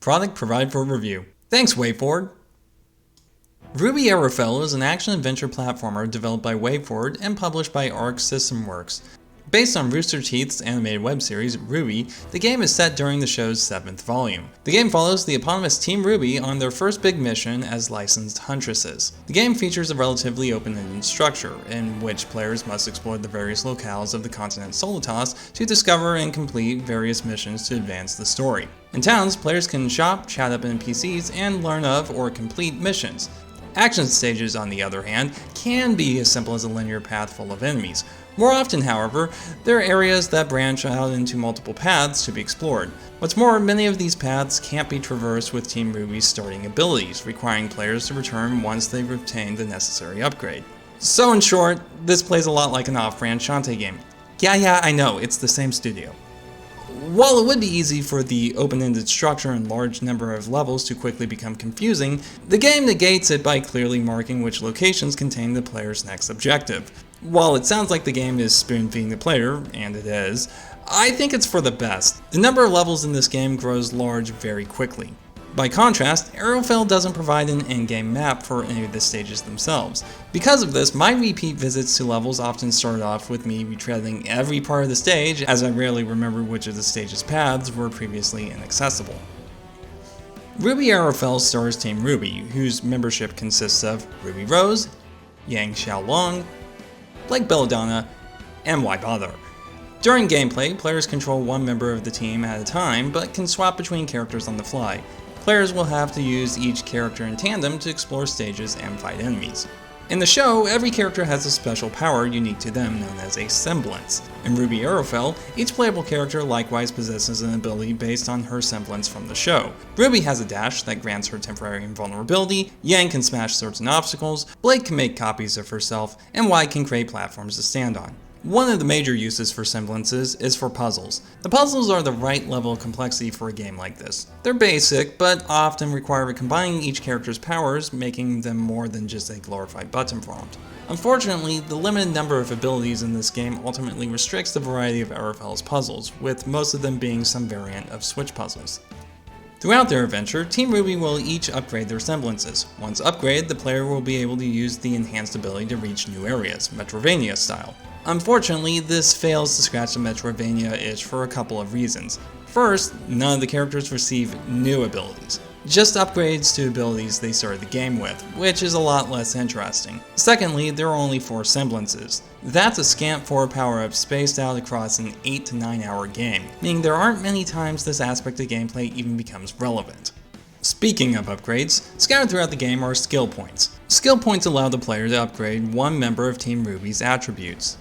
Product provided for review. Thanks, WayForward. RWBY Arrowfell is an action-adventure platformer developed by WayForward and published by Arc System Works. Based on Rooster Teeth's animated web series, RWBY, the game is set during the show's 7th volume. The game follows the eponymous Team RWBY on their first big mission as licensed huntresses. The game features a relatively open-ended structure, in which players must explore the various locales of the continent Solitas to discover and complete various missions to advance the story. In towns, players can shop, chat up NPCs, and learn of or complete missions. Action stages, on the other hand, can be as simple as a linear path full of enemies. More often, however, there are areas that branch out into multiple paths to be explored. What's more, many of these paths can't be traversed with Team RWBY's starting abilities, requiring players to return once they've obtained the necessary upgrade. So in short, this plays a lot like an off-brand Shantae game. Yeah, I know, it's the same studio. While it would be easy for the open-ended structure and large number of levels to quickly become confusing, the game negates it by clearly marking which locations contain the player's next objective. While it sounds like the game is spoon-feeding the player, and it is, I think it's for the best. The number of levels in this game grows large very quickly. By contrast, Arrowfell doesn't provide an in-game map for any of the stages themselves. Because of this, my repeat visits to levels often start off with me retreading every part of the stage, as I rarely remember which of the stage's paths were previously inaccessible. RWBY Arrowfell stars Team RWBY, whose membership consists of Ruby Rose, Yang Xiao Long, like Belladonna, and why bother? During gameplay, players control one member of the team at a time, but can swap between characters on the fly. Players will have to use each character in tandem to explore stages and fight enemies. In the show, every character has a special power unique to them known as a semblance. In RWBY Arrowfell, each playable character likewise possesses an ability based on her semblance from the show. RWBY has a dash that grants her temporary invulnerability, Yang can smash certain obstacles, Blade can make copies of herself, and Y can create platforms to stand on. One of the major uses for semblances is for puzzles. The puzzles are the right level of complexity for a game like this. They're basic, but often require combining each character's powers, making them more than just a glorified button prompt. Unfortunately, the limited number of abilities in this game ultimately restricts the variety of Arrowfell's puzzles, with most of them being some variant of switch puzzles. Throughout their adventure, Team RWBY will each upgrade their semblances. Once upgraded, the player will be able to use the enhanced ability to reach new areas, Metroidvania style. Unfortunately, this fails to scratch the Metroidvania itch for a couple of reasons. First, none of the characters receive new abilities, just upgrades to abilities they started the game with, which is a lot less interesting. Secondly, there are only 4 semblances. That's a scant 4 power-ups spaced out across an 8 to 9 hour game, meaning there aren't many times this aspect of gameplay even becomes relevant. Speaking of upgrades, scattered throughout the game are skill points. Skill points allow the player to upgrade one member of Team RWBY's attributes: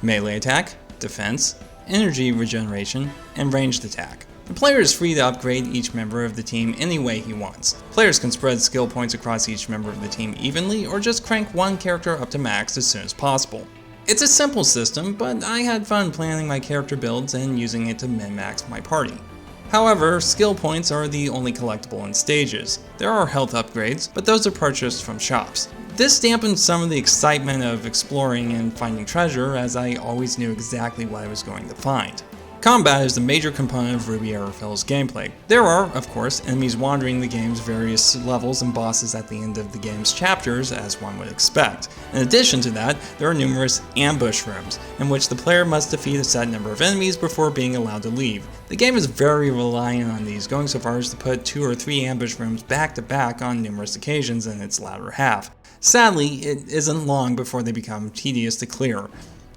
melee attack, defense, energy regeneration, and ranged attack. The player is free to upgrade each member of the team any way he wants. Players can spread skill points across each member of the team evenly, or just crank one character up to max as soon as possible. It's a simple system, but I had fun planning my character builds and using it to min-max my party. However, skill points are the only collectible in stages. There are health upgrades, but those are purchased from shops. This dampened some of the excitement of exploring and finding treasure, as I always knew exactly what I was going to find. Combat is the major component of RWBY Arrowfell's gameplay. There are, of course, enemies wandering the game's various levels and bosses at the end of the game's chapters, as one would expect. In addition to that, there are numerous ambush rooms, in which the player must defeat a set number of enemies before being allowed to leave. The game is very reliant on these, going so far as to put 2 or 3 ambush rooms back to back on numerous occasions in its latter half. Sadly, it isn't long before they become tedious to clear.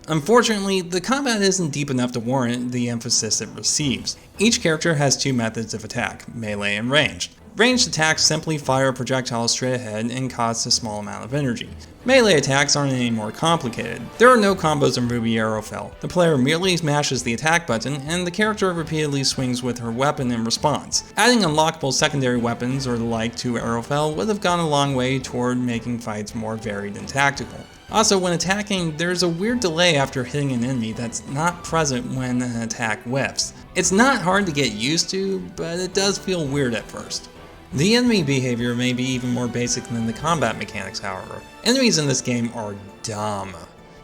Unfortunately, the combat isn't deep enough to warrant the emphasis it receives. Each character has 2 methods of attack, melee and ranged. Ranged attacks simply fire projectiles straight ahead and cost a small amount of energy. Melee attacks aren't any more complicated. There are no combos in RWBY Arrowfell. The player merely mashes the attack button, and the character repeatedly swings with her weapon in response. Adding unlockable secondary weapons or the like to Arrowfell would have gone a long way toward making fights more varied and tactical. Also, when attacking, there's a weird delay after hitting an enemy that's not present when an attack whiffs. It's not hard to get used to, but it does feel weird at first. The enemy behavior may be even more basic than the combat mechanics, however. Enemies in this game are dumb.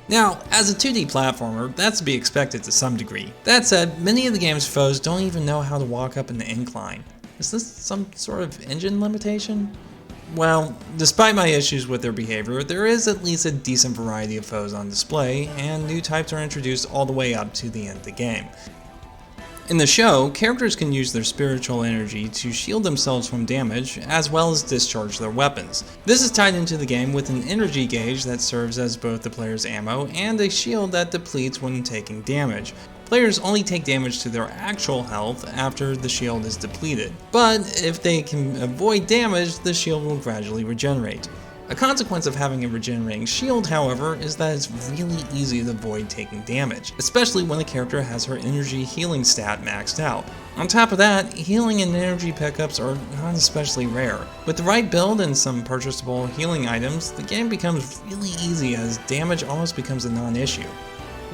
Now, as a 2D platformer, that's to be expected to some degree. That said, many of the game's foes don't even know how to walk up an incline. Is this some sort of engine limitation? Well, despite my issues with their behavior, there is at least a decent variety of foes on display, and new types are introduced all the way up to the end of the game. In the show, characters can use their spiritual energy to shield themselves from damage, as well as discharge their weapons. This is tied into the game with an energy gauge that serves as both the player's ammo and a shield that depletes when taking damage. Players only take damage to their actual health after the shield is depleted, but if they can avoid damage, the shield will gradually regenerate. A consequence of having a regenerating shield, however, is that it's really easy to avoid taking damage, especially when a character has her energy healing stat maxed out. On top of that, healing and energy pickups are not especially rare. With the right build and some purchasable healing items, the game becomes really easy as damage almost becomes a non-issue.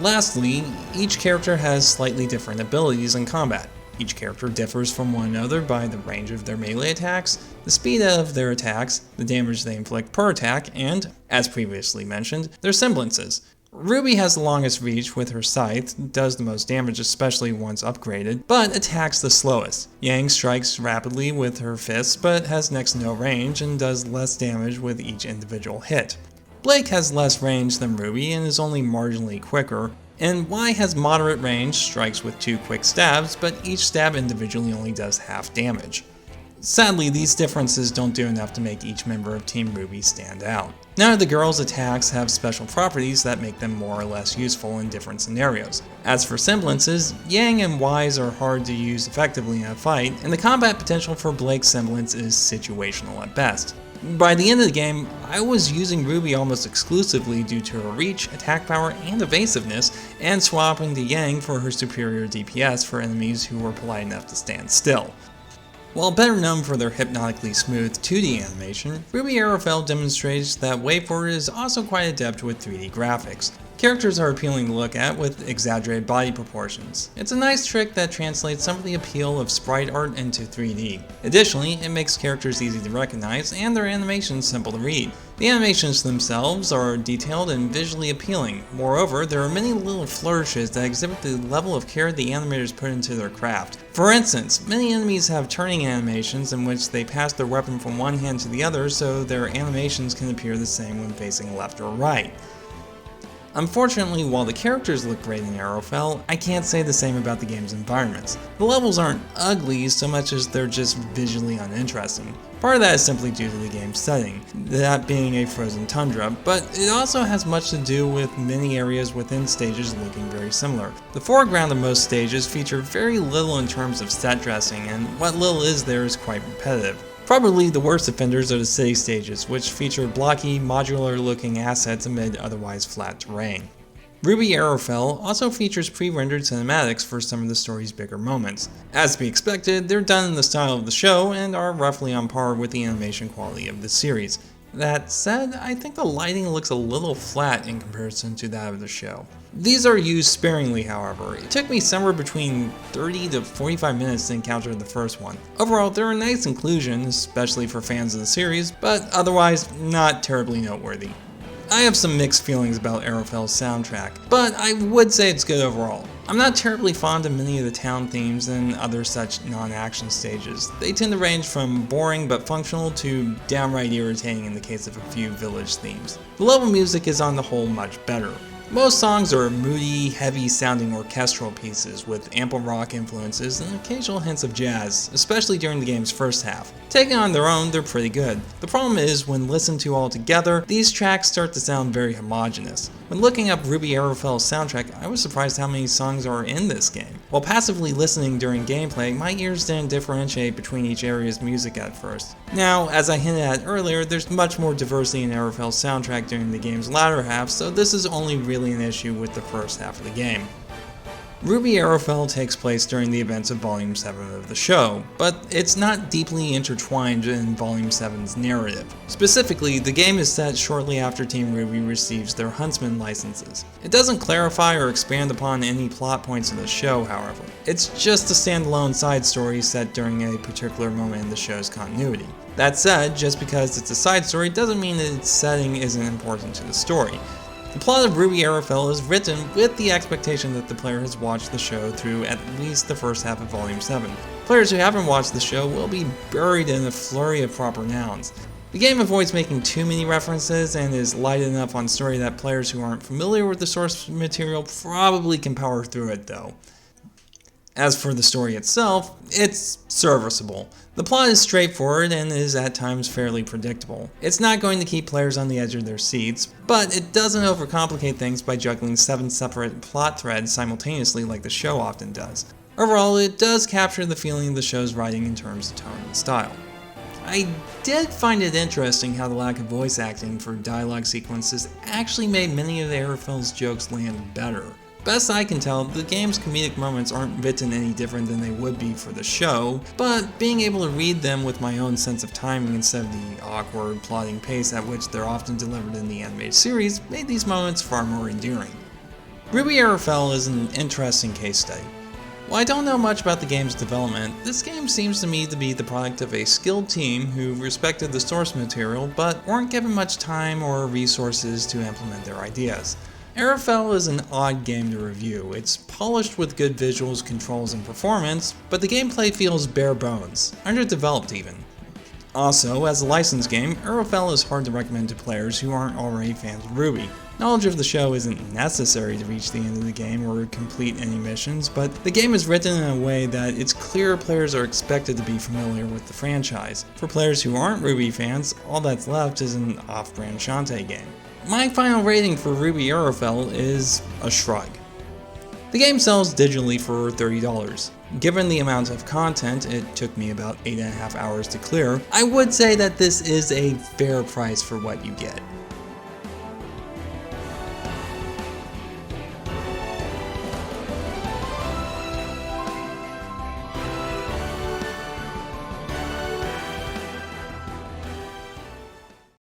Lastly, each character has slightly different abilities in combat. Each character differs from one another by the range of their melee attacks, the speed of their attacks, the damage they inflict per attack, and, as previously mentioned, their semblances. RWBY has the longest reach with her scythe, does the most damage especially once upgraded, but attacks the slowest. Yang strikes rapidly with her fists but has next to no range and does less damage with each individual hit. Blake has less range than RWBY and is only marginally quicker, and Y has moderate range, strikes with 2 quick stabs, but each stab individually only does half damage. Sadly, these differences don't do enough to make each member of Team RWBY stand out. None of the girls' attacks have special properties that make them more or less useful in different scenarios. As for semblances, Yang and Y's are hard to use effectively in a fight, and the combat potential for Blake's semblance is situational at best. By the end of the game, I was using RWBY almost exclusively due to her reach, attack power, and evasiveness, and swapping to Yang for her superior DPS for enemies who were polite enough to stand still. While better known for their hypnotically smooth 2D animation, RWBY Arrowfell demonstrates that WayForward is also quite adept with 3D graphics. Characters are appealing to look at with exaggerated body proportions. It's a nice trick that translates some of the appeal of sprite art into 3D. Additionally, it makes characters easy to recognize and their animations simple to read. The animations themselves are detailed and visually appealing. Moreover, there are many little flourishes that exhibit the level of care the animators put into their craft. For instance, many enemies have turning animations in which they pass their weapon from one hand to the other so their animations can appear the same when facing left or right. Unfortunately, while the characters look great in Arrowfell, I can't say the same about the game's environments. The levels aren't ugly so much as they're just visually uninteresting. Part of that is simply due to the game's setting, that being a frozen tundra, but it also has much to do with many areas within stages looking very similar. The foreground of most stages feature very little in terms of set dressing, and what little is there is quite repetitive. Probably the worst offenders are the city stages, which feature blocky, modular-looking assets amid otherwise flat terrain. RWBY Arrowfell also features pre-rendered cinematics for some of the story's bigger moments. As to be expected, they're done in the style of the show and are roughly on par with the animation quality of the series. That said, I think the lighting looks a little flat in comparison to that of the show. These are used sparingly, however. It took me somewhere between 30 to 45 minutes to encounter the first one. Overall, they're a nice inclusion, especially for fans of the series, but otherwise not terribly noteworthy. I have some mixed feelings about Arrowfell's soundtrack, but I would say it's good overall. I'm not terribly fond of many of the town themes and other such non-action stages. They tend to range from boring but functional to downright irritating in the case of a few village themes. The level music is on the whole much better. Most songs are moody, heavy-sounding orchestral pieces with ample rock influences and occasional hints of jazz, especially during the game's first half. Taken on their own, they're pretty good. The problem is, when listened to all together, these tracks start to sound very homogeneous. When looking up RWBY Arrowfell's soundtrack, I was surprised how many songs are in this game. While passively listening during gameplay, my ears didn't differentiate between each area's music at first. Now, as I hinted at earlier, there's much more diversity in Arrowfell's soundtrack during the game's latter half, so this is only really an issue with the first half of the game. RWBY Arrowfell takes place during the events of Volume 7 of the show, but it's not deeply intertwined in Volume 7's narrative. Specifically, the game is set shortly after Team RWBY receives their Huntsman licenses. It doesn't clarify or expand upon any plot points of the show, however. It's just a standalone side story set during a particular moment in the show's continuity. That said, just because it's a side story doesn't mean that its setting isn't important to the story. The The plot of RWBY Arrowfell is written with the expectation that the player has watched the show through at least the first half of Volume 7. Players who haven't watched the show will be buried in a flurry of proper nouns. The game avoids making too many references and is light enough on story that players who aren't familiar with the source material probably can power through it though. As for the story itself, it's serviceable. The plot is straightforward and is at times fairly predictable. It's not going to keep players on the edge of their seats, but it doesn't overcomplicate things by juggling 7 separate plot threads simultaneously like the show often does. Overall, it does capture the feeling of the show's writing in terms of tone and style. I did find it interesting how the lack of voice acting for dialogue sequences actually made many of the Arrowfell's jokes land better. Best I can tell, the game's comedic moments aren't written any different than they would be for the show, but being able to read them with my own sense of timing instead of the awkward, plodding pace at which they're often delivered in the animated series made these moments far more endearing. RWBY Arrowfell is an interesting case study. While I don't know much about the game's development, this game seems to me to be the product of a skilled team who respected the source material but weren't given much time or resources to implement their ideas. Arrowfell is an odd game to review. It's polished with good visuals, controls, and performance, but the gameplay feels bare bones, underdeveloped even. Also, as a licensed game, Arrowfell is hard to recommend to players who aren't already fans of RWBY. Knowledge of the show isn't necessary to reach the end of the game or complete any missions, but the game is written in a way that it's clear players are expected to be familiar with the franchise. For players who aren't RWBY fans, all that's left is an off-brand Shantae game. My final rating for RWBY Arrowfell is a shrug. The game sells digitally for $30. Given the amount of content it took me about 8.5 hours to clear, I would say that this is a fair price for what you get.